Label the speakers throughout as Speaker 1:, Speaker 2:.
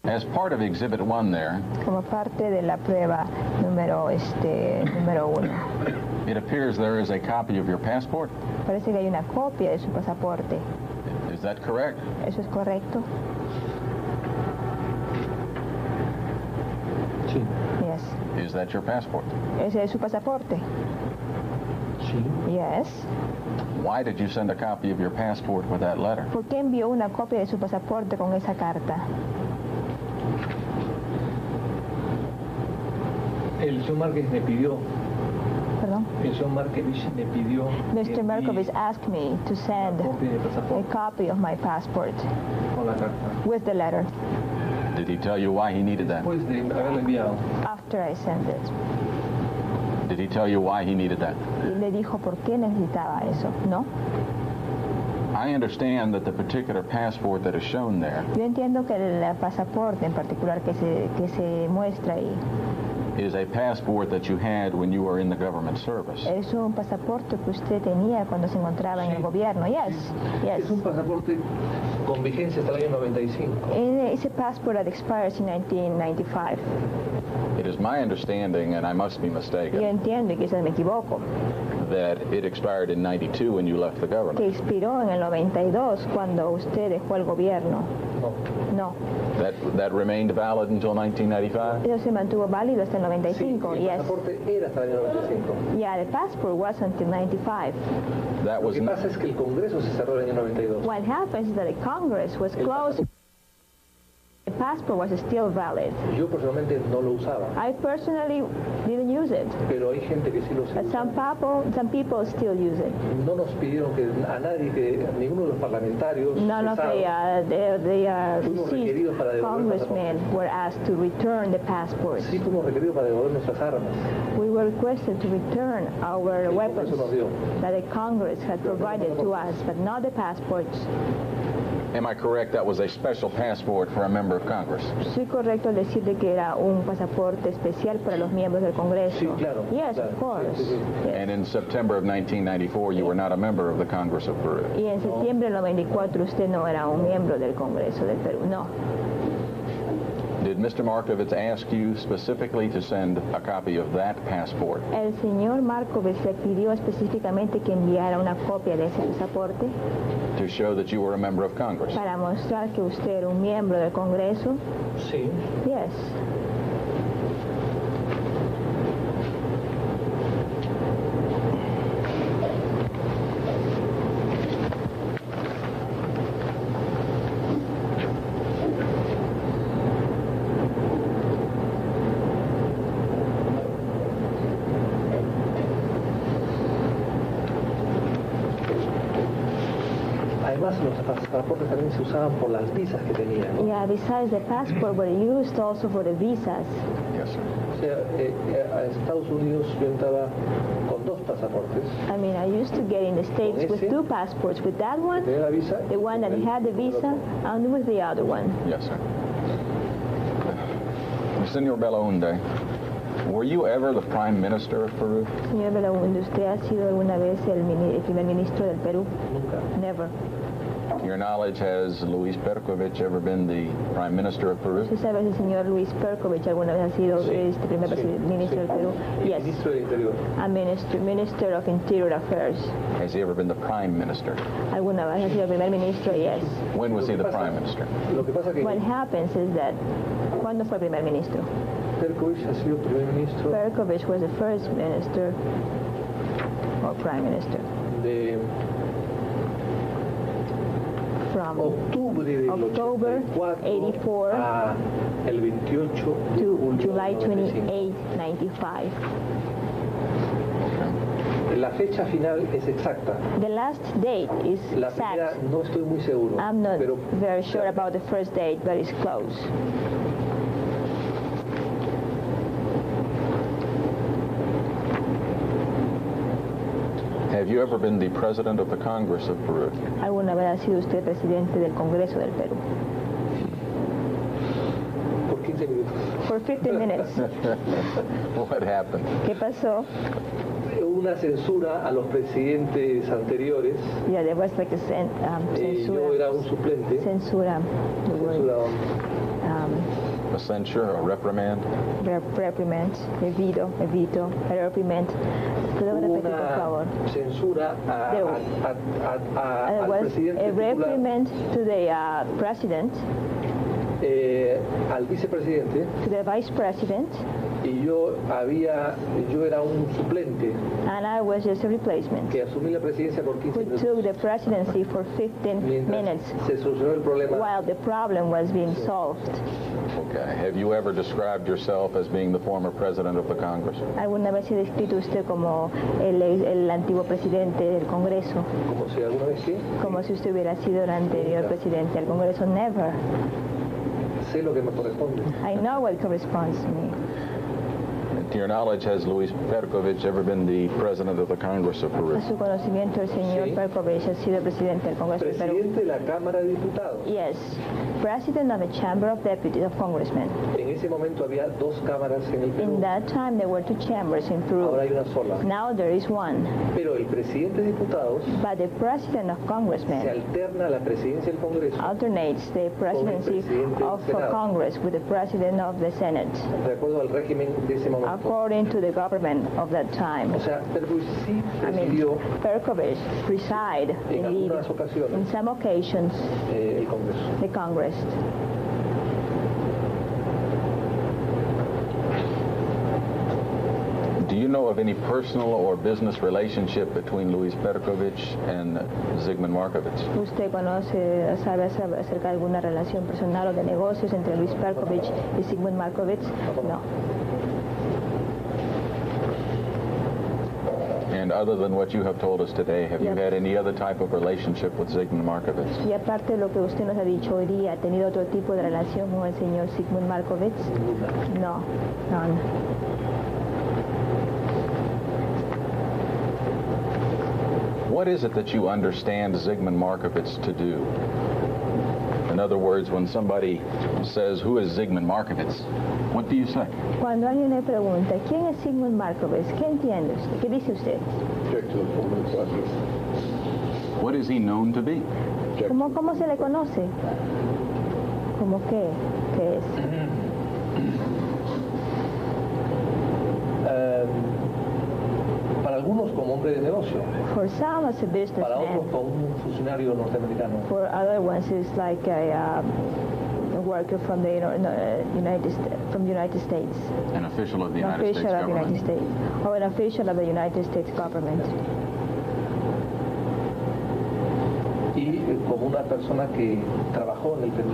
Speaker 1: As part of Exhibit 1 there,
Speaker 2: Como parte de la prueba número 1.
Speaker 1: it appears there is a copy of your passport.
Speaker 2: Parece que hay una copia de su pasaporte.
Speaker 1: Is that correct?
Speaker 2: ¿Eso es correcto?
Speaker 3: Sí.
Speaker 2: Yes.
Speaker 1: Is that your passport?
Speaker 2: ¿Ese es su pasaporte?
Speaker 3: Sí.
Speaker 2: Yes.
Speaker 1: Why did you send a copy of your passport with that letter?
Speaker 2: ¿Por qué envió una copia de su pasaporte con esa carta?
Speaker 3: El señor Márquez me pidió.
Speaker 2: Perdón.
Speaker 3: El señor Márquez me pidió.
Speaker 2: Mr. Markovich asked me to send a copy of my passport
Speaker 3: Con la carta.
Speaker 2: with the letter
Speaker 1: Did he tell you why he needed that?
Speaker 3: Después de haberlo enviado.
Speaker 2: after I sent it.
Speaker 1: Did he tell you why he needed that?
Speaker 2: Y le dijo por qué necesitaba eso, ¿no?
Speaker 1: I understand that the particular passport that is shown there
Speaker 2: Yo entiendo que el pasaporte en particular que se muestra ahí
Speaker 1: is a passport that you had when you were in the government service.
Speaker 2: es un pasaporte que usted tenía cuando se encontraba en el gobierno. Yes, yes.
Speaker 3: Es un pasaporte con vigencia hasta el año 95.
Speaker 2: It's a passport that expires in 1995.
Speaker 1: It is my understanding, and I must be
Speaker 2: Yo
Speaker 1: mistaken,
Speaker 2: entiendo y quizás me equivoco,
Speaker 1: that it expired in 92 when you left the
Speaker 2: que
Speaker 1: government.
Speaker 2: expiró en el 92 cuando usted dejó el gobierno.
Speaker 3: No.
Speaker 2: No,
Speaker 1: That remained valid until 1995?
Speaker 2: eso se mantuvo válido hasta el
Speaker 3: Sí,
Speaker 2: 95.
Speaker 3: el
Speaker 2: Yes.
Speaker 3: pasaporte era hasta el año 95.
Speaker 2: Yeah, the passport was until 95.
Speaker 1: That
Speaker 3: Lo
Speaker 1: was
Speaker 3: que pasa es que el Congreso se cerró en el año 92.
Speaker 2: What happens is that the Congress was closed. The passport was still valid.
Speaker 3: Yo personalmente no lo usaba,
Speaker 2: I personally didn't use it,
Speaker 3: pero hay gente que sí lo
Speaker 2: but
Speaker 3: usa.
Speaker 2: some people still use it.
Speaker 3: No nos pidieron que a nadie, que ninguno de los parlamentarios
Speaker 2: None of
Speaker 3: cesados,
Speaker 2: the
Speaker 3: Fuimos
Speaker 2: deceased
Speaker 3: requeridos para devolver
Speaker 2: congressmen were asked to return the passports.
Speaker 3: sí fuimos requeridos para devolver nuestras armas.
Speaker 2: We were requested to return our
Speaker 3: El
Speaker 2: weapons
Speaker 3: Congreso nos dio.
Speaker 2: that the Congress had provided to us, but not the passports.
Speaker 1: Am I correct? That was a special passport for a member of Congress.
Speaker 2: ¿Soy correcto al decirle que era un pasaporte especial para los miembros del Congreso?
Speaker 3: Sí, claro.
Speaker 2: Yes,
Speaker 3: claro.
Speaker 2: of course.
Speaker 3: Sí, sí, sí.
Speaker 2: Yes.
Speaker 1: And in September of 1994, you were not a member of the Congress of Peru.
Speaker 2: Y en septiembre del 94 usted no era un miembro del Congreso del Perú, no.
Speaker 1: Did Mr. Markovitz ask you specifically to send a copy of that passport?
Speaker 2: El señor Markovich le pidió específicamente que enviara una copia de ese pasaporte
Speaker 1: To show that you were a member of Congress?
Speaker 2: para mostrar que usted era un miembro del Congreso.
Speaker 3: Sí.
Speaker 2: Yes.
Speaker 3: Además, los pasaportes también se usaban por las visas que tenían, ¿no?
Speaker 2: Yeah, besides the passport were used also for the visas.
Speaker 1: Yes, sir.
Speaker 3: O sea, a Estados Unidos yo entraba con dos pasaportes.
Speaker 2: I mean, I used to get in the States with two passports, with that one,
Speaker 3: Tenía la visa.
Speaker 2: the one that had the visa, and with the other one.
Speaker 1: Yes, sir. Senor Belaúnde, were you ever the Prime Minister of Peru?
Speaker 2: Señor Belaúnde, ¿usted ha sido alguna vez el primer ministro del Perú?
Speaker 3: Nunca.
Speaker 2: Never.
Speaker 1: To your knowledge, has Luis Perkovich ever been the Prime Minister of Peru?
Speaker 2: ¿Usted sabe si el señor Luis Perkovich alguna vez ha sido este primer ministro del Perú? Yes.
Speaker 3: Ministro del Interior.
Speaker 2: A Minister of Interior Affairs.
Speaker 1: Has he ever been the Prime Minister?
Speaker 2: ¿Alguna vez ha sido el primer ministro? Yes.
Speaker 1: When was he the Prime Minister?
Speaker 3: Lo que pasa que
Speaker 2: What happens is that, ¿cuándo fue el primer ministro?
Speaker 3: Perkovich ha sido primer ministro
Speaker 2: Perkovich was the first minister, or prime minister,
Speaker 3: de
Speaker 2: from
Speaker 3: octubre del
Speaker 2: October 84
Speaker 3: a el 28 de
Speaker 2: to
Speaker 3: julio
Speaker 2: July
Speaker 3: del 95.
Speaker 2: 28, 95.
Speaker 3: La fecha final es exacta.
Speaker 2: The last date is
Speaker 3: La primera
Speaker 2: exact.
Speaker 3: no estoy muy seguro.
Speaker 2: I'm not
Speaker 3: pero
Speaker 2: very sure about the first date, but it's close.
Speaker 1: Have you ever been the President of the Congress of Peru?
Speaker 2: ¿Alguna vez ha sido usted presidente del Congreso del Perú?
Speaker 3: por 15 minutos.
Speaker 2: For 15 minutes.
Speaker 1: What happened?
Speaker 2: ¿Qué pasó?
Speaker 3: una censura a los presidentes anteriores.
Speaker 2: Yeah, there was like a
Speaker 3: Yo
Speaker 2: censura.
Speaker 3: era un suplente.
Speaker 2: Censura. The word.
Speaker 1: A censure, a reprimand?
Speaker 2: Reprimand. Evito. Reprimand. ¿Puedo repetir, por favor?
Speaker 3: Una censura al
Speaker 2: Was
Speaker 3: presidente
Speaker 2: a
Speaker 3: titular,
Speaker 2: reprimand to the president,
Speaker 3: al vicepresidente,
Speaker 2: to the vice president,
Speaker 3: y yo era un suplente
Speaker 2: and I was just a replacement
Speaker 3: que asumí la presidencia por 15
Speaker 2: who
Speaker 3: minutos.
Speaker 2: took the presidency for 15
Speaker 3: Mientras
Speaker 2: minutes
Speaker 3: se solucionó el problema.
Speaker 2: while the problem was being solved.
Speaker 1: Okay. Have you ever described yourself as being the former president of the Congress?
Speaker 2: ¿Alguna vez se ha descrito usted como el antiguo presidente del Congreso?
Speaker 3: Como si alguna vez que
Speaker 2: Como si usted hubiera sido el anterior presidente del Congreso? Never.
Speaker 3: sé lo que me corresponde.
Speaker 2: I know what corresponds to me.
Speaker 1: To your knowledge, has Luis Perkovich ever been the president of the Congress of Peru?
Speaker 2: A su conocimiento, el señor
Speaker 3: Sí.
Speaker 2: Perkovich ha sido presidente del Congreso de Perú.
Speaker 3: Presidente de la Cámara de Diputados.
Speaker 2: Yes, president of the Chamber of Deputies of Congressmen.
Speaker 3: En ese momento había dos cámaras en el Perú.
Speaker 2: In that time, there were two chambers in Peru.
Speaker 3: Ahora hay una sola.
Speaker 2: Now there is one.
Speaker 3: Pero el presidente de diputados
Speaker 2: But the president of
Speaker 3: se
Speaker 2: Congressmen
Speaker 3: alterna a la presidencia del Congreso
Speaker 2: alternates the presidency
Speaker 3: presidente
Speaker 2: of
Speaker 3: del Senado.
Speaker 2: Congress with the president of the Senate,
Speaker 3: de acuerdo al régimen de ese momento.
Speaker 2: according to the government of that time.
Speaker 3: O sea, Perkovich sí
Speaker 2: I mean,
Speaker 3: presidió
Speaker 2: Perkovich preside
Speaker 3: en
Speaker 2: indeed
Speaker 3: algunas
Speaker 2: in
Speaker 3: ocasiones
Speaker 2: some occasions
Speaker 3: el Congreso.
Speaker 2: the Congress.
Speaker 1: Do you know of any personal or business relationship between Luis Perkovich and Zygmunt Markovits?
Speaker 2: ¿Usted sabe acerca de alguna relación personal o de negocios entre Luis Perkovich y Zygmunt Markovits? No.
Speaker 1: And other than what you have told us today, have you
Speaker 2: Yes.
Speaker 1: had any other type of relationship with Zygmunt Markovits?
Speaker 2: Y aparte de lo que usted nos ha dicho hoy día, ¿ha tenido otro tipo de relación con el señor Zygmunt Markovits? No, none.
Speaker 1: What is it that you understand Zygmunt Markovits to do? In other words, when somebody says, who is Zygmunt Markovits? What do you say?
Speaker 2: Cuando alguien le pregunta, ¿quién es Zygmunt Markovits? ¿Qué entiende usted? ¿Qué dice usted?
Speaker 1: What is he known to be?
Speaker 2: ¿Cómo se le conoce? ¿Cómo qué? ¿Qué es?
Speaker 3: Para algunos como hombre de negocio,
Speaker 2: For some, as a
Speaker 3: para otros
Speaker 2: businessman.
Speaker 3: como un funcionario norteamericano.
Speaker 2: For other ones, it's like a worker from the United States.
Speaker 1: An official of the
Speaker 2: An
Speaker 1: United States
Speaker 2: official of the United
Speaker 1: government.
Speaker 2: States. Or an official of the United States government.
Speaker 3: Y como una persona que trabajó en el Perú,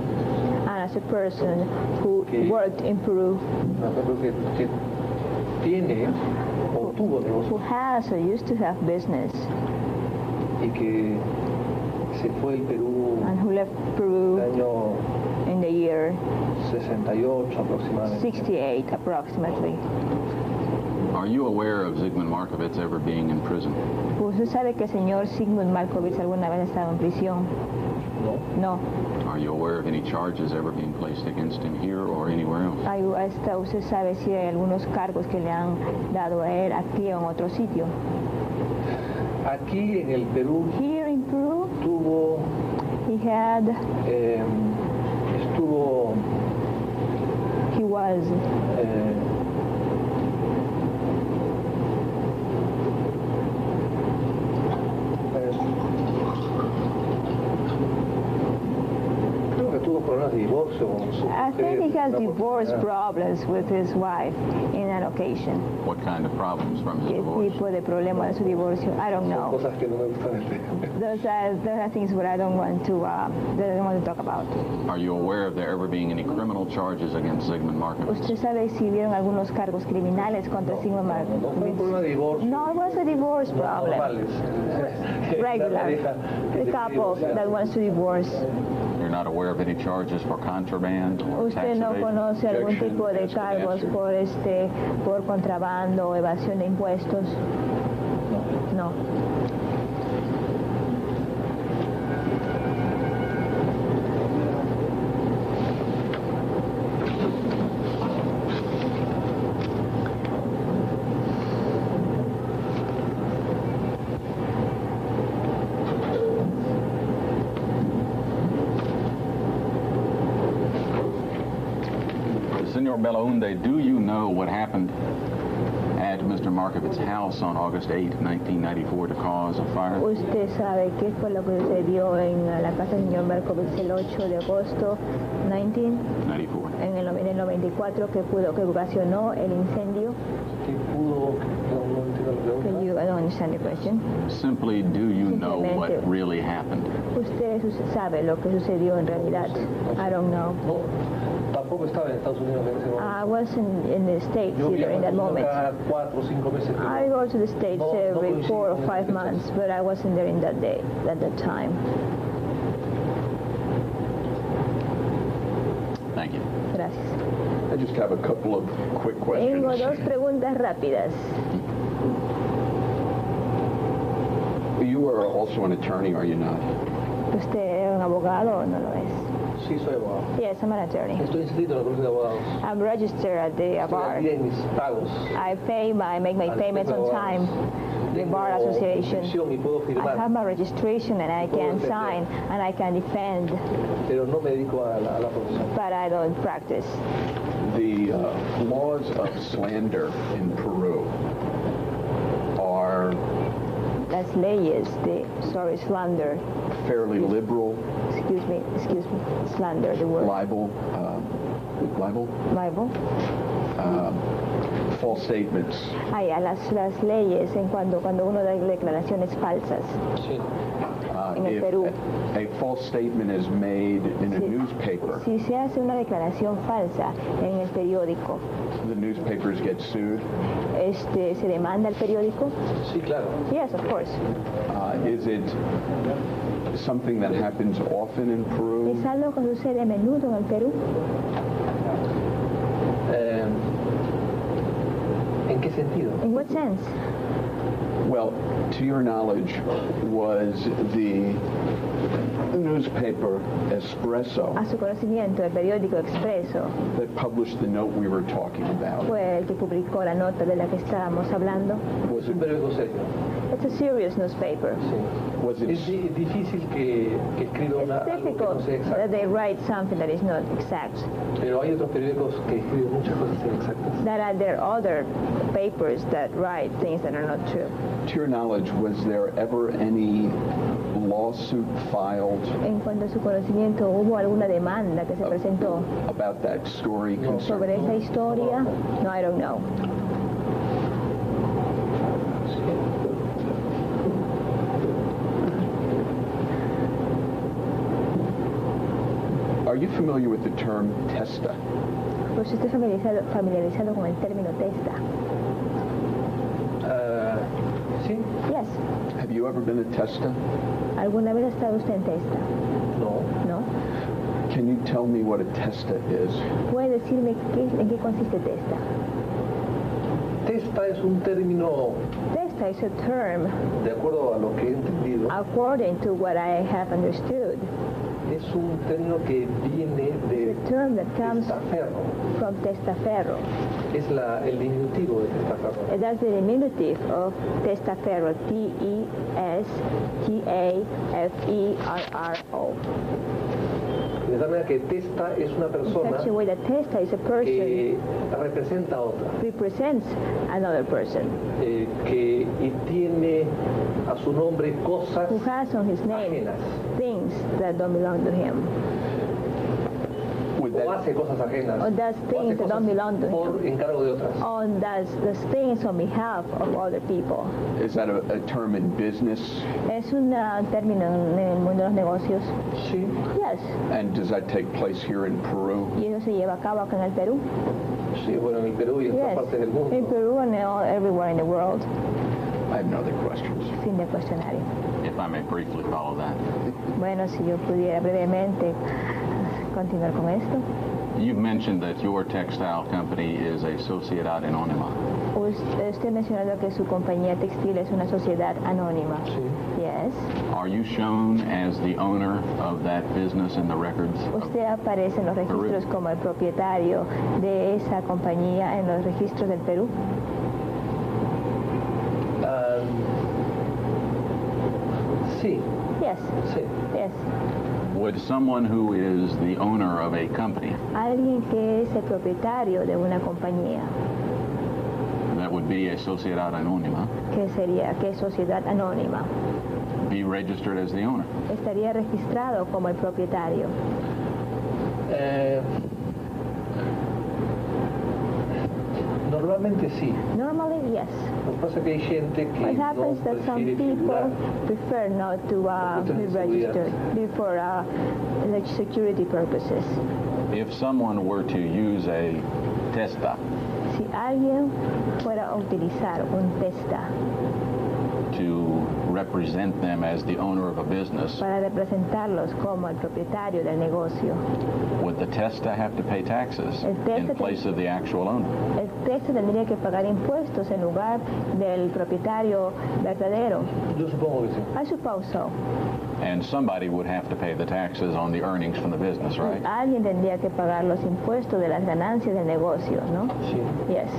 Speaker 2: And as a person who
Speaker 3: Okay.
Speaker 2: worked in Peru,
Speaker 3: una persona que tiene o tuvo
Speaker 2: who
Speaker 3: negocio
Speaker 2: has or used to have business,
Speaker 3: y que se fue del Perú
Speaker 2: and who left
Speaker 3: el
Speaker 2: Peru
Speaker 3: año
Speaker 2: in the year
Speaker 3: 68 aproximadamente.
Speaker 2: 68 approximately.
Speaker 1: Are you aware of Zygmunt Markovits ever being in prison?
Speaker 2: ¿Usted sabe que el señor Zygmunt Markovits alguna vez ha estado en prisión?
Speaker 3: ¿No?
Speaker 2: No.
Speaker 1: Are you aware of any charges ever being placed against him here or anywhere else?
Speaker 2: ¿Usted sabe si hay algunos cargos que le han dado a él aquí o en otro sitio?
Speaker 3: Aquí en el Perú
Speaker 2: Here in Peru,
Speaker 3: tuvo,
Speaker 2: he had,
Speaker 3: estuvo
Speaker 2: he was creo que tuvo problemas de divorcio con su I think he
Speaker 3: mujer,
Speaker 2: has
Speaker 3: una
Speaker 2: divorce
Speaker 3: oportunidad.
Speaker 2: problems with his wife in an occasion.
Speaker 1: What kind of problems from his
Speaker 2: ¿Qué
Speaker 1: divorce?
Speaker 2: tipo de problema de su divorcio? I don't
Speaker 3: Son
Speaker 2: know.
Speaker 3: cosas que no me gustan del tema.
Speaker 2: Those are things that I don't want to talk about.
Speaker 1: Are you aware of there ever being any criminal charges against Zygmunt Markovits?
Speaker 2: ¿Usted sabe si vieron algunos cargos criminales contra Zygmunt
Speaker 3: No fue un problema
Speaker 2: Markovits?
Speaker 3: de divorcio.
Speaker 2: No, it was a divorce problem.
Speaker 3: Normales.
Speaker 2: Regular.
Speaker 3: The
Speaker 2: The couple that wants to divorce.
Speaker 1: You're not aware of any charges for contraband or tax
Speaker 2: ¿Usted no
Speaker 1: evasion?
Speaker 2: conoce algún
Speaker 3: Objection.
Speaker 2: tipo de cargos por contrabando o evasión de impuestos? No.
Speaker 1: Senor Belaúnde, do you know what happened at Mr. Markovitz's house on August 8, 1994 to cause a fire?
Speaker 2: ¿Usted sabe qué fue lo que sucedió en la casa del señor Markovitz el 8 de agosto
Speaker 1: 94.
Speaker 2: en el 94 que ocasionó el incendio?
Speaker 3: ¿Qué pudo? No entiendo la pregunta.
Speaker 2: I don't understand the question.
Speaker 1: Simply, do you know what really happened?
Speaker 2: ¿Usted sabe lo que sucedió en realidad? I don't know.
Speaker 3: No, tampoco estaba en Estados Unidos en ese momento.
Speaker 2: I wasn't in the States
Speaker 3: Yo
Speaker 2: either in that moment.
Speaker 3: cada 4 o 5 meses.
Speaker 2: I go to the States every 4 or 5
Speaker 3: coincido.
Speaker 2: months, but I wasn't there in that day, at that time.
Speaker 1: Thank you.
Speaker 2: Gracias.
Speaker 4: I just have a couple of quick
Speaker 2: Tengo
Speaker 4: questions.
Speaker 2: dos preguntas rápidas.
Speaker 4: You are also an attorney, are you not?
Speaker 2: ¿Usted es un abogado o no lo es?
Speaker 3: Sí, soy abogado.
Speaker 2: Yes, I'm an attorney.
Speaker 3: Estoy inscrito en la Colegio de Abogados.
Speaker 2: I'm registered at the
Speaker 3: Estoy
Speaker 2: bar.
Speaker 3: al día en mis pagos.
Speaker 2: I make my payments on time. The Bar
Speaker 3: Tengo
Speaker 2: Association.
Speaker 3: inscripción y puedo
Speaker 2: I
Speaker 3: firmar,
Speaker 2: have my registration and I can sign and I can defend,
Speaker 3: pero no me dedico a la profesión.
Speaker 2: but I don't practice.
Speaker 4: The laws of slander in Peru are
Speaker 2: Las leyes de, slander,
Speaker 4: fairly liberal,
Speaker 2: excuse me, slander, the word.
Speaker 4: libel,
Speaker 2: Libel.
Speaker 4: false statements.
Speaker 2: A las leyes en cuando uno da declaraciones falsas.
Speaker 3: Sí.
Speaker 2: En el
Speaker 4: If
Speaker 2: Perú.
Speaker 4: a false statement is made in a newspaper,
Speaker 2: Si se hace una declaración falsa en el periódico,
Speaker 4: the newspapers get sued.
Speaker 2: ¿se demanda el periódico?
Speaker 3: Sí, claro.
Speaker 2: Yes, of course.
Speaker 4: Is it something that happens often in Peru?
Speaker 2: ¿Es algo que sucede a menudo en el Perú?
Speaker 3: ¿En qué sentido?
Speaker 2: In what sense?
Speaker 4: Well, to your knowledge, was the newspaper Espresso
Speaker 2: A su conocimiento, el periódico Expreso
Speaker 4: that published the note we were talking about,
Speaker 2: fue el que publicó la nota de la que estábamos hablando.
Speaker 4: was
Speaker 3: Es un
Speaker 4: it,
Speaker 3: periódico serio.
Speaker 2: It's a serious newspaper.
Speaker 3: Sí.
Speaker 4: was it,
Speaker 3: Es difícil que escriba
Speaker 2: It's
Speaker 3: algo que no
Speaker 2: difficult
Speaker 3: sea
Speaker 2: that
Speaker 3: exacto.
Speaker 2: they write something that is not exact.
Speaker 3: Pero hay otros periódicos que escriben muchas cosas inexactas.
Speaker 2: There are other papers that write things that are not true.
Speaker 4: to your knowledge, was there ever any lawsuit filed
Speaker 2: En cuanto a su conocimiento, ¿hubo alguna demanda que se presentó
Speaker 4: about that story
Speaker 2: sobre esa
Speaker 4: concerning?
Speaker 2: historia? No, I don't know.
Speaker 4: Are you familiar with the term testa?
Speaker 2: Pues usted familiarizado con el término testa.
Speaker 3: ¿Sí?
Speaker 2: Yes.
Speaker 4: Have you ever been a testa?
Speaker 2: ¿Alguna vez ha estado usted en testa?
Speaker 3: No.
Speaker 2: ¿No?
Speaker 4: Can you tell me what a testa is?
Speaker 2: ¿Puede decirme en qué consiste testa?
Speaker 3: Testa es un término,
Speaker 2: Testa is a term,
Speaker 3: de acuerdo a lo que he entendido,
Speaker 2: according to what I have understood,
Speaker 3: es un término que viene de
Speaker 2: a term that comes
Speaker 3: testaferro.
Speaker 2: from testaferro.
Speaker 3: Es el diminutivo de testaferro.
Speaker 2: That's the diminutive of testaferro, T-E-S-T-A-F-E-R-R-O.
Speaker 3: De tal manera que testa es una persona
Speaker 2: Such a way that testa is a person
Speaker 3: que representa a otra,
Speaker 2: represents another person
Speaker 3: y tiene a su nombre cosas
Speaker 2: who has on his name
Speaker 3: ajenas,
Speaker 2: things that don't belong to him,
Speaker 4: Would
Speaker 3: o
Speaker 4: that,
Speaker 3: hace cosas ajenas,
Speaker 2: or does
Speaker 3: o
Speaker 2: things
Speaker 3: hace
Speaker 2: that don't belong to
Speaker 3: por
Speaker 2: him,
Speaker 3: encargo de otras.
Speaker 2: or does things on behalf of other people.
Speaker 4: is that a term in business?
Speaker 2: Es un término en el mundo de los negocios.
Speaker 3: Sí,
Speaker 2: Yes.
Speaker 4: And does that take place here in Peru?
Speaker 2: Y eso se lleva a cabo acá en el Perú.
Speaker 3: sí, bueno, en el Perú y en otras
Speaker 2: Yes.
Speaker 3: partes del
Speaker 2: In
Speaker 3: mundo.
Speaker 2: Peru and everywhere in the world.
Speaker 4: I have no other questions.
Speaker 2: Fin de cuestionario.
Speaker 1: If I may briefly follow that.
Speaker 2: Bueno, si yo pudiera brevemente continuar con esto.
Speaker 1: You've mentioned that your textile company is a sociedad anónima.
Speaker 2: Usted mencionado que su compañía textil es una sociedad anónima.
Speaker 3: Sí.
Speaker 2: Yes.
Speaker 1: Are you shown as the owner of that business in the records?
Speaker 2: Usted aparece en los registros como el propietario de esa compañía en los registros del Perú.
Speaker 3: Sí,
Speaker 2: Yes.
Speaker 3: sí.
Speaker 2: Yes.
Speaker 1: Would someone who is the owner of a company,
Speaker 2: Alguien que es el propietario de una compañía,
Speaker 1: that would be a sociedad anónima,
Speaker 2: que es sociedad anónima,
Speaker 1: be registered as the owner?
Speaker 2: estaría registrado como el propietario?
Speaker 3: Normalmente sí.
Speaker 2: Normally, yes.
Speaker 3: Lo que pasa es que hay gente que
Speaker 2: What
Speaker 3: no
Speaker 2: happens that some
Speaker 3: prefiere
Speaker 2: people
Speaker 3: figurar.
Speaker 2: prefer not to be
Speaker 3: cuestiones de seguridad.
Speaker 2: registered for like security purposes.
Speaker 1: If someone were to use a testa
Speaker 2: Si alguien fuera a utilizar un testa
Speaker 1: to represent them as the owner of a business,
Speaker 2: para representarlos como el propietario del negocio,
Speaker 1: would the testa have to pay taxes
Speaker 2: El testa
Speaker 1: in place of the actual owner?
Speaker 2: el testa tendría que pagar impuestos en lugar del propietario verdadero.
Speaker 3: Yo supongo que sí.
Speaker 2: I suppose so.
Speaker 1: And somebody would have to pay the taxes on the earnings from the business, right?
Speaker 2: Alguien tendría que pagar los impuestos de las ganancias del negocio, ¿no?
Speaker 3: Sí.
Speaker 2: Yes.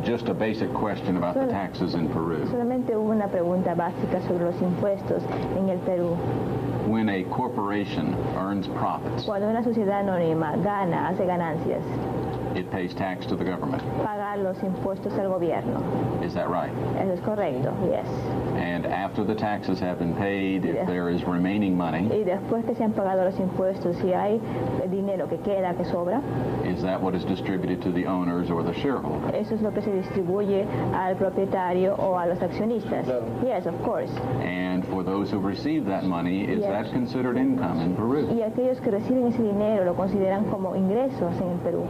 Speaker 1: Just a basic question about the taxes in Peru.
Speaker 2: Solamente hubo una pregunta básica sobre los impuestos en el Perú.
Speaker 1: When a corporation earns profits,
Speaker 2: Cuando una sociedad anónima gana, hace ganancias,
Speaker 1: it pays tax to the government.
Speaker 2: paga los impuestos al gobierno.
Speaker 1: Is that right?
Speaker 2: Eso es correcto, yes.
Speaker 1: And after the taxes have been paid, if there is remaining money,
Speaker 2: Y después que se han pagado los impuestos, si hay dinero que queda, que sobra,
Speaker 1: is that what is distributed to the owners or the shareholder?
Speaker 2: eso es lo que se distribuye al propietario o a los accionistas.
Speaker 3: Claro.
Speaker 2: Yes, of course.
Speaker 1: And for those who receive that money, is
Speaker 2: Yes.
Speaker 1: that considered income in Peru?
Speaker 2: Y aquellos que reciben ese dinero lo consideran como ingresos en el Perú.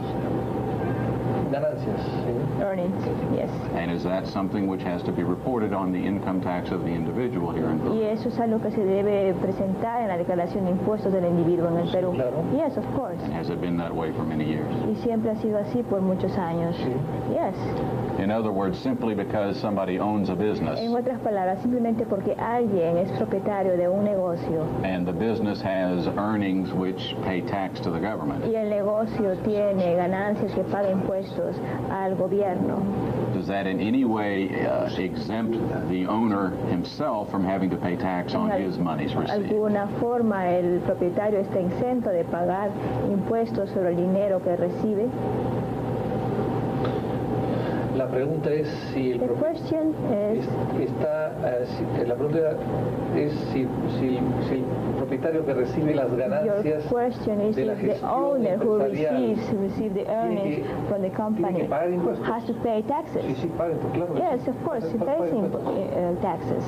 Speaker 3: Ganancias, sí.
Speaker 2: Earnings, yes.
Speaker 1: And is that something which has to be reported on the income tax of the individual here in Peru?
Speaker 2: Y eso es algo que se debe presentar en la declaración de impuestos del individuo en el Perú.
Speaker 3: Claro.
Speaker 2: Yes, of course.
Speaker 1: Has it been that way for many years?
Speaker 2: Y siempre ha sido así por muchos años.
Speaker 3: Sí.
Speaker 2: Yes.
Speaker 1: In other words, simply because somebody owns a business
Speaker 2: En otras palabras, simplemente porque alguien es propietario de un negocio
Speaker 1: and the business has earnings which pay tax to the government,
Speaker 2: y el negocio tiene ganancias que paga impuestos al gobierno,
Speaker 1: does that in any way exempt the owner himself from having to pay tax on his monies
Speaker 2: de
Speaker 1: received?
Speaker 2: alguna forma el propietario está exento de pagar impuestos sobre el dinero que recibe?
Speaker 3: La pregunta es si el
Speaker 2: The question is,
Speaker 3: la pregunta es si el propietario que recibe las
Speaker 2: your
Speaker 3: ganancias
Speaker 2: question is
Speaker 3: de la
Speaker 2: if the
Speaker 3: gestión
Speaker 2: owner who
Speaker 3: empresarial
Speaker 2: receives the earnings from the
Speaker 3: tiene
Speaker 2: company
Speaker 3: que pagar impuestos.
Speaker 2: has to pay
Speaker 3: Sí,
Speaker 2: taxes.
Speaker 3: sí, paga, claro. que
Speaker 2: Yes,
Speaker 3: sí.
Speaker 2: of course, he
Speaker 3: Paga
Speaker 2: pays
Speaker 3: impuestos.
Speaker 2: taxes.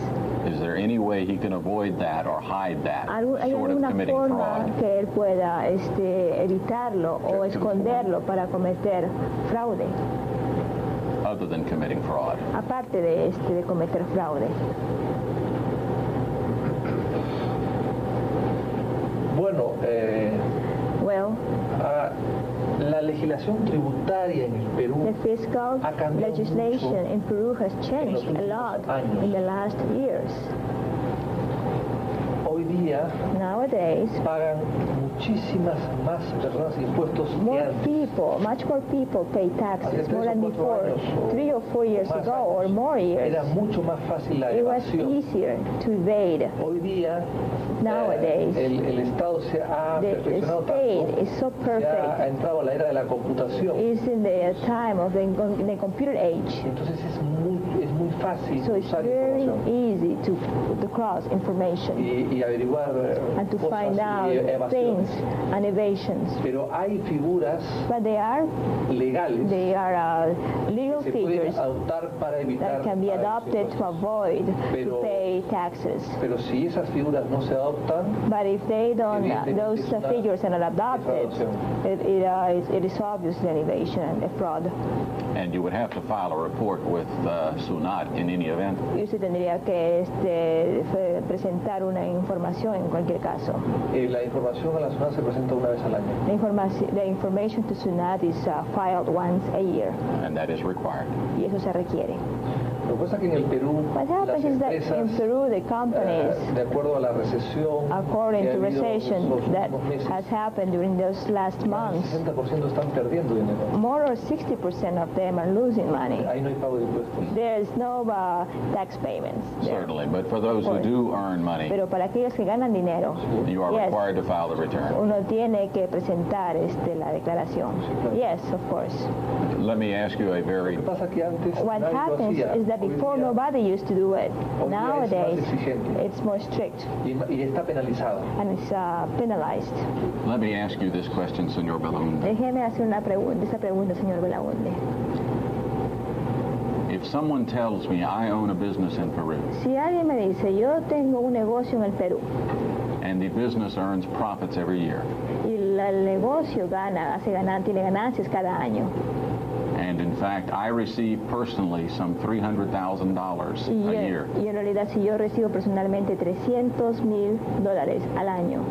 Speaker 1: Is there any way he can avoid that or hide that,
Speaker 2: ¿Hay
Speaker 1: short of
Speaker 2: alguna
Speaker 1: committing
Speaker 2: forma
Speaker 1: fraud?
Speaker 2: que él pueda evitarlo o esconderlo para cometer fraude,
Speaker 1: Other than committing fraud?
Speaker 2: aparte de cometer fraude?
Speaker 3: Bueno,
Speaker 2: Well,
Speaker 3: la legislación tributaria en el Perú
Speaker 2: the fiscal
Speaker 3: ha cambiado
Speaker 2: legislation
Speaker 3: mucho
Speaker 2: in Peru has
Speaker 3: en los
Speaker 2: changed a
Speaker 3: últimos
Speaker 2: lot
Speaker 3: años.
Speaker 2: in the last years.
Speaker 3: Hoy día
Speaker 2: Nowadays,
Speaker 3: pagan muchísimas más personas impuestos que
Speaker 2: more
Speaker 3: antes.
Speaker 2: people, much more people pay taxes,
Speaker 3: Hace
Speaker 2: more
Speaker 3: 3
Speaker 2: than
Speaker 3: o 4
Speaker 2: before,
Speaker 3: años
Speaker 2: 3 or 4 years
Speaker 3: más
Speaker 2: ago or
Speaker 3: años,
Speaker 2: more years.
Speaker 3: era mucho más fácil la
Speaker 2: It was
Speaker 3: evasión.
Speaker 2: easier to evade.
Speaker 3: Hoy día
Speaker 2: Nowadays,
Speaker 3: el Estado se ha
Speaker 2: the
Speaker 3: perfeccionado
Speaker 2: state
Speaker 3: tanto,
Speaker 2: is so
Speaker 3: se ha
Speaker 2: perfect.
Speaker 3: entrado a la era de la computación.
Speaker 2: It's in the time of the computer age.
Speaker 3: Entonces es muy fácil
Speaker 2: So it's
Speaker 3: usar
Speaker 2: very
Speaker 3: información
Speaker 2: easy to cross information
Speaker 3: y averiguar
Speaker 2: and to
Speaker 3: cosas
Speaker 2: find out
Speaker 3: y
Speaker 2: things
Speaker 3: evasiones.
Speaker 2: and evasions.
Speaker 3: Pero hay figuras
Speaker 2: But they are
Speaker 3: legales
Speaker 2: legal
Speaker 3: que se pueden
Speaker 2: figures
Speaker 3: adoptar para evitar
Speaker 2: that can be
Speaker 3: pagar
Speaker 2: adopted
Speaker 3: impuestos.
Speaker 2: to avoid to
Speaker 3: Pero-
Speaker 2: pay taxes.
Speaker 3: Pero si esas figuras no se adoptan,
Speaker 2: But if they don't,
Speaker 3: Evidentemente
Speaker 2: those
Speaker 3: es una
Speaker 2: figures are not adopted,
Speaker 3: defraudación.
Speaker 2: it is obviously an evasion and a fraud.
Speaker 1: And you would have to file a report with SUNAT in any event.
Speaker 2: Y usted tendría que presentar una información en cualquier caso.
Speaker 3: la información a la SUNAT se presenta una vez al año.
Speaker 2: The information to SUNAT is filed once a year,
Speaker 1: And that is required.
Speaker 2: y eso se requiere.
Speaker 3: Lo que pasa es que en el Perú,
Speaker 2: What
Speaker 3: las
Speaker 2: happens is that in
Speaker 3: empresas,
Speaker 2: Peru, the companies,
Speaker 3: de acuerdo a la recesión
Speaker 2: according
Speaker 3: que ha
Speaker 2: to
Speaker 3: habido
Speaker 2: recession
Speaker 3: estos
Speaker 2: that
Speaker 3: últimos meses,
Speaker 2: has happened during those last
Speaker 3: el
Speaker 2: months,
Speaker 3: 60% están perdiendo dinero.
Speaker 2: more or 60% of them are losing money.
Speaker 3: Ahí no hay pago de impuestos.
Speaker 2: There is no tax payments there.
Speaker 1: Certainly, but for those who do earn money,
Speaker 2: Pero para aquellos que ganan dinero,
Speaker 1: you are
Speaker 2: yes,
Speaker 1: required to file the return.
Speaker 2: uno tiene que presentar la declaración. Yes, of course.
Speaker 1: Let me ask you a very,
Speaker 3: Lo que pasa es que antes
Speaker 2: What
Speaker 3: nadie lo
Speaker 2: happens
Speaker 3: hacía.
Speaker 2: is that
Speaker 3: Hoy
Speaker 2: before
Speaker 3: día-
Speaker 2: nobody used to do it.
Speaker 3: hoy día es más
Speaker 2: Nowadays,
Speaker 3: exigente
Speaker 2: it's more strict
Speaker 3: y está penalizado.
Speaker 2: and it's penalized.
Speaker 1: let me ask you this question, Señor Belaúnde.
Speaker 2: Déjeme hacer esa pregunta, señor Belaúnde.
Speaker 1: If someone tells me I own a business in Peru
Speaker 2: Si alguien me dice, yo tengo un negocio en el Perú
Speaker 1: and the business earns profits every year,
Speaker 2: y el negocio tiene ganancias cada año,
Speaker 1: and in fact I receive personally some $300,000
Speaker 2: y,
Speaker 1: a year,
Speaker 2: y en realidad si yo recibo personalmente $300,000 al año,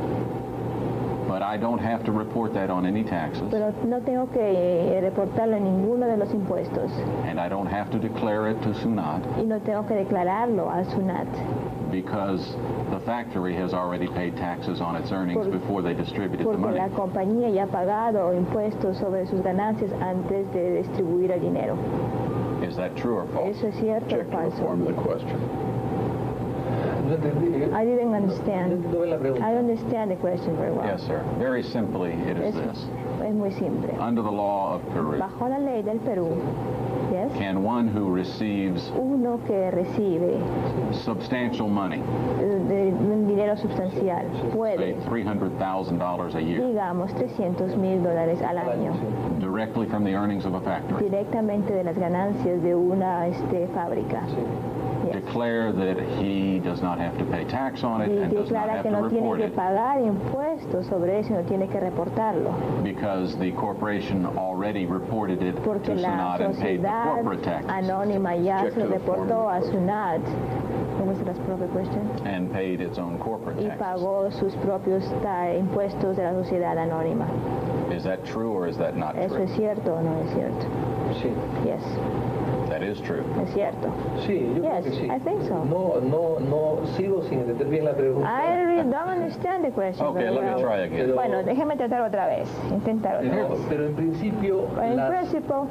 Speaker 1: but I don't have to report that on any taxes,
Speaker 2: pero no tengo que reportarlo en ninguno de los impuestos
Speaker 1: and I don't have to declare it to SUNAT
Speaker 2: y no tengo que declararlo al SUNAT,
Speaker 1: because the factory has already paid taxes on its earnings before they distributed the
Speaker 2: porque
Speaker 1: money.
Speaker 2: la compañía ya ha pagado impuestos sobre sus ganancias antes de distribuir el dinero.
Speaker 1: Is that true or false?
Speaker 2: ¿Eso es cierto o
Speaker 4: Check to
Speaker 2: falso?
Speaker 4: reform the question.
Speaker 3: No entendí.
Speaker 2: I didn't understand.
Speaker 3: No ve la pregunta.
Speaker 2: I understand the question very well.
Speaker 1: Yes, sir. Very simply, it is this.
Speaker 2: Es muy simple.
Speaker 1: Under the law of Peru,
Speaker 2: Bajo la ley del Perú, yes,
Speaker 1: can one who receives
Speaker 2: uno que recibe
Speaker 1: substantial money,
Speaker 2: un dinero sustancial
Speaker 1: say
Speaker 2: puede,
Speaker 1: $300,000 a year,
Speaker 2: digamos, $300,000 al año,
Speaker 1: directly from the earnings of a factory,
Speaker 2: directamente de las ganancias de una fábrica? Yes.
Speaker 1: declare that he does not have to pay tax on it
Speaker 2: Y
Speaker 1: and does not
Speaker 2: declara
Speaker 1: have
Speaker 2: que
Speaker 1: to
Speaker 2: no tiene
Speaker 1: report
Speaker 2: que
Speaker 1: it
Speaker 2: pagar impuestos sobre eso y no tiene que reportarlo,
Speaker 1: because the corporation already reported it to
Speaker 2: porque la
Speaker 1: SUNAT and paid the
Speaker 2: sociedad
Speaker 1: corporate taxes
Speaker 2: anónima ya
Speaker 4: Check
Speaker 2: se
Speaker 4: to the
Speaker 2: reportó a
Speaker 4: form.
Speaker 2: SUNAT. ¿Cómo es la propia cuestión?
Speaker 1: and paid its own corporate
Speaker 2: Y
Speaker 1: taxes.
Speaker 2: pagó sus propios impuestos de la sociedad anónima.
Speaker 1: Is that true or is that not
Speaker 2: ¿Eso
Speaker 1: true?
Speaker 2: es cierto o no es cierto?
Speaker 3: Sí,
Speaker 2: Yes,
Speaker 1: That is true.
Speaker 2: es cierto.
Speaker 3: sí, yo creo
Speaker 2: Yes,
Speaker 3: que sí.
Speaker 2: I think so.
Speaker 3: No, sigo sin entender bien la pregunta.
Speaker 2: I really don't understand the question.
Speaker 1: Okay,
Speaker 2: very
Speaker 1: let me
Speaker 2: well.
Speaker 1: try again.
Speaker 3: Pero-
Speaker 2: Bueno, déjeme tratar otra vez, intentar otra vez.
Speaker 3: Pero en principio,
Speaker 2: In principle,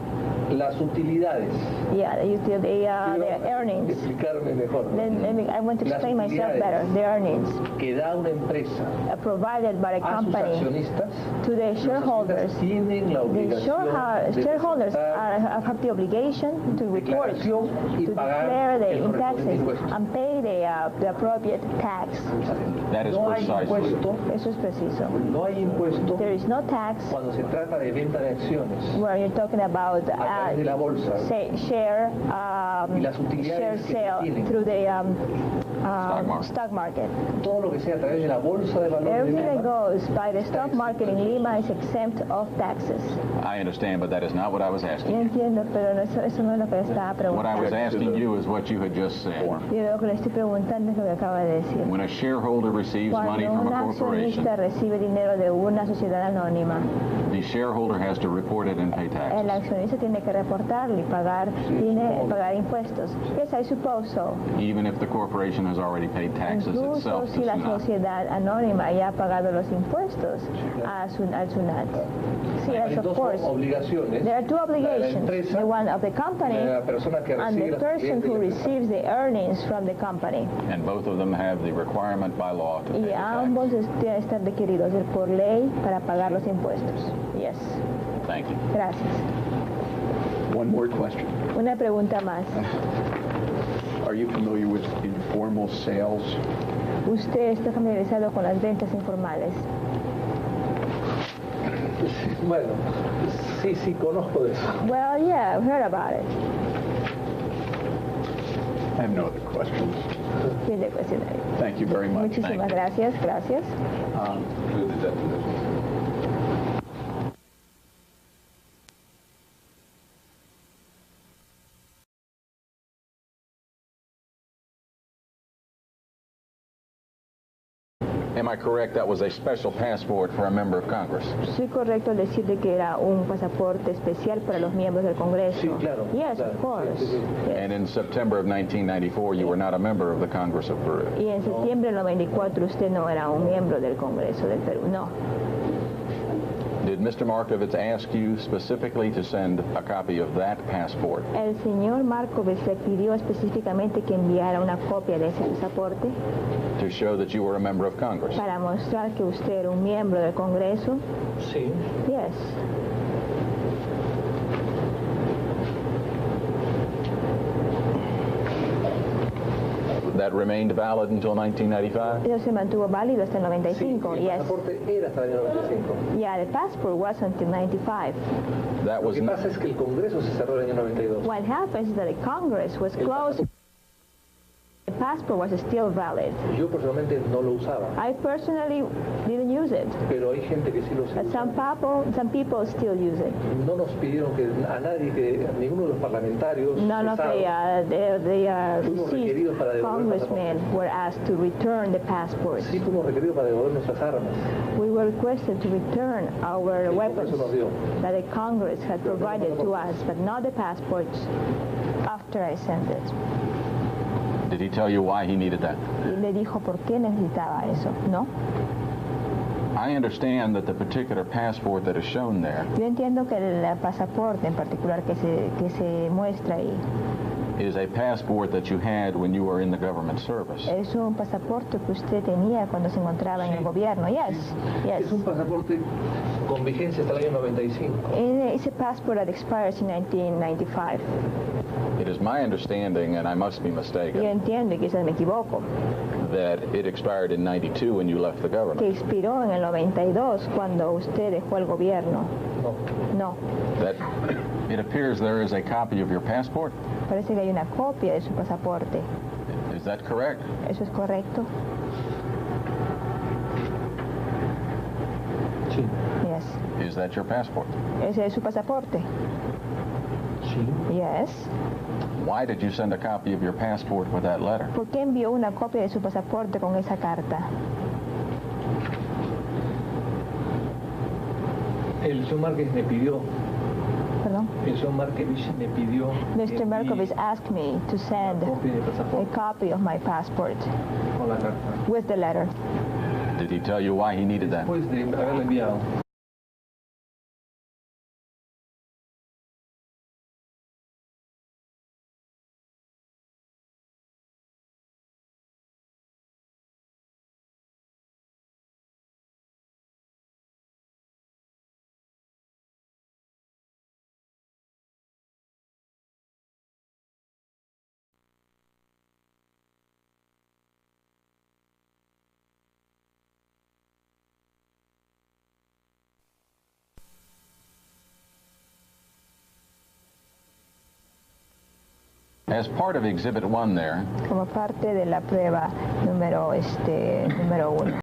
Speaker 3: las utilidades.
Speaker 2: yeah, the earnings.
Speaker 3: Explicarme mejor.
Speaker 2: I want to
Speaker 3: Las
Speaker 2: explain myself
Speaker 3: utilidades
Speaker 2: better. The earnings
Speaker 3: que da una empresa
Speaker 2: provided by a
Speaker 3: a sus
Speaker 2: company
Speaker 3: accionistas,
Speaker 2: to the
Speaker 3: los
Speaker 2: shareholders.
Speaker 3: accionistas tienen la
Speaker 2: The
Speaker 3: obligación de
Speaker 2: shareholders
Speaker 3: presentar
Speaker 2: have the obligation to report,
Speaker 3: declaración y
Speaker 2: to
Speaker 3: pagar
Speaker 2: declare the
Speaker 3: el correspondiente
Speaker 2: taxes
Speaker 3: impuesto.
Speaker 2: and pay the appropriate tax.
Speaker 1: That is
Speaker 3: No hay
Speaker 1: precisely.
Speaker 3: impuesto,
Speaker 2: Eso es preciso.
Speaker 3: no hay impuesto
Speaker 2: There is no tax
Speaker 3: cuando se trata de venta de acciones
Speaker 2: where you're talking about
Speaker 3: a través de la bolsa.
Speaker 2: share
Speaker 3: Y las utilidades que se
Speaker 2: sale
Speaker 3: tienen.
Speaker 2: through the
Speaker 1: market.
Speaker 2: stock market.
Speaker 3: Todo lo que sea a través de la bolsa de valores de
Speaker 2: Everything that
Speaker 3: Lima,
Speaker 2: goes by the stock market in Lima is exempt of taxes.
Speaker 1: I understand, but that is not what I was
Speaker 2: Yo
Speaker 1: asking.
Speaker 2: entiendo, pero eso no es lo que le estaba
Speaker 1: What I was
Speaker 2: preguntando.
Speaker 1: asking you is what you had just said.
Speaker 2: Yo lo que le estoy preguntando es lo que acaba de decir.
Speaker 1: When a shareholder receives money
Speaker 2: Cuando
Speaker 1: from
Speaker 2: un
Speaker 1: a corporation,
Speaker 2: accionista recibe dinero de una sociedad anónima,
Speaker 1: the shareholder has to report it and pay
Speaker 2: el
Speaker 1: taxes.
Speaker 2: accionista tiene que reportarlo y pagar impuestos. Yes, I suppose so.
Speaker 1: Even if the corporation has already paid taxes
Speaker 2: Incluso
Speaker 1: itself to
Speaker 2: si la
Speaker 1: SUNAT.
Speaker 2: sociedad anónima ya ha pagado los impuestos al SUNAT. Sí,
Speaker 3: hay
Speaker 2: yes, of
Speaker 3: dos
Speaker 2: course.
Speaker 3: obligaciones.
Speaker 2: There are two
Speaker 3: La de la
Speaker 2: obligations.
Speaker 3: empresa,
Speaker 2: The one of the company
Speaker 3: de la persona que
Speaker 2: and
Speaker 3: recibe
Speaker 2: the
Speaker 3: las
Speaker 2: person
Speaker 3: utilidades de
Speaker 2: who
Speaker 3: la empresa.
Speaker 2: receives the earnings from the company.
Speaker 1: And both of them have the requirement by law to pay
Speaker 2: Y
Speaker 1: the
Speaker 2: ambos
Speaker 1: tax.
Speaker 2: están requeridos por ley para pagar los impuestos. Yes.
Speaker 1: Thank you.
Speaker 2: Gracias.
Speaker 4: One more question.
Speaker 2: Una pregunta más.
Speaker 4: Are you familiar with informal sales?
Speaker 2: ¿Usted está familiarizado con las ventas informales?
Speaker 3: Bueno, sí, conozco de eso.
Speaker 2: Well, yeah, I've heard about it.
Speaker 4: I have no other questions.
Speaker 2: Fin de cuestionario.
Speaker 4: Thank you very much.
Speaker 2: Muchísimas gracias, gracias.
Speaker 1: Am I correct that was a special passport for a member of Congress?
Speaker 2: ¿Soy correcto al decir de que era un pasaporte especial para los miembros del Congreso?
Speaker 3: Sí, claro.
Speaker 2: Yes,
Speaker 3: claro.
Speaker 2: of course.
Speaker 3: Sí, sí, sí.
Speaker 2: Yes.
Speaker 1: And in September of 1994, you were not a member of the Congress of Peru.
Speaker 2: Y en septiembre del 94 usted no era un miembro del Congreso del Perú, no.
Speaker 1: Did Mr. Markovitz ask you specifically to send a copy of that passport?
Speaker 2: El señor Markovitz le pidió específicamente que enviara una copia de ese pasaporte
Speaker 1: To show that you were a member of Congress?
Speaker 2: para mostrar que usted era un miembro del Congreso.
Speaker 3: Sí.
Speaker 2: Yes.
Speaker 1: That remained valid until 1995?
Speaker 2: Eso se mantuvo válido hasta el 95.
Speaker 3: Sí, el
Speaker 2: Yes.
Speaker 3: pasaporte era hasta el año 95.
Speaker 2: Yeah, the passport was until 95.
Speaker 1: That
Speaker 3: Lo
Speaker 1: was
Speaker 3: que pasa es que el Congreso se cerró en el año 92.
Speaker 2: What happens is that the Congress was closed. The passport was still valid.
Speaker 3: Yo personalmente no lo usaba,
Speaker 2: I personally didn't use it,
Speaker 3: pero hay gente que sí lo usa.
Speaker 2: but some people still use it.
Speaker 3: No nos pidieron que a nadie, que a ninguno de los parlamentarios,
Speaker 2: None of
Speaker 3: pesados,
Speaker 2: the
Speaker 3: Fuimos requeridos para devolver el
Speaker 2: congressmen were asked to return the passports.
Speaker 3: sí fuimos requeridos para devolver nuestras armas.
Speaker 2: We were requested to return our
Speaker 3: El
Speaker 2: weapons
Speaker 3: Congreso nos dio.
Speaker 2: that the Congress had provided to us, but not the passports after I sent it.
Speaker 1: Did he tell you why he needed that?
Speaker 2: Y le dijo por qué necesitaba eso, ¿no?
Speaker 1: I understand that the particular passport that is shown there
Speaker 2: Yo entiendo que el pasaporte en particular que se muestra ahí
Speaker 1: is a passport that you had when you were in the government service.
Speaker 2: es un pasaporte que usted tenía cuando se encontraba en el gobierno. Yes, yes.
Speaker 3: Es un pasaporte con vigencia hasta el año 95.
Speaker 2: It's a passport that expires in 1995.
Speaker 1: It is my understanding, and I must be
Speaker 2: Yo
Speaker 1: mistaken,
Speaker 2: entiendo, y quizás me equivoco,
Speaker 1: that it expired in 92 when you left the
Speaker 2: que
Speaker 1: government.
Speaker 2: expiró en el 92 cuando usted dejó el gobierno.
Speaker 3: No.
Speaker 2: No,
Speaker 1: That it appears there is a copy of your passport.
Speaker 2: parece que hay una copia de su pasaporte.
Speaker 1: Is that correct?
Speaker 2: ¿Eso es correcto?
Speaker 3: Sí.
Speaker 2: Yes.
Speaker 1: Is that your passport?
Speaker 2: ¿Ese es su pasaporte?
Speaker 3: Sí.
Speaker 2: Yes.
Speaker 1: Why did you send a copy of your passport with that letter?
Speaker 2: ¿Por qué envió una copia de su pasaporte con esa carta?
Speaker 3: El señor Márquez me pidió,
Speaker 2: Perdón.
Speaker 3: el señor Márquez me pidió
Speaker 2: Mr. Markovitz asked me to send
Speaker 3: copia de
Speaker 2: a
Speaker 3: pasaporte
Speaker 2: copy of my passport
Speaker 3: con la carta.
Speaker 2: with the letter.
Speaker 1: Did he tell you why he needed that?
Speaker 3: Después de haberla enviado.
Speaker 1: As part of Exhibit 1 there,
Speaker 2: Como parte de la prueba número 1.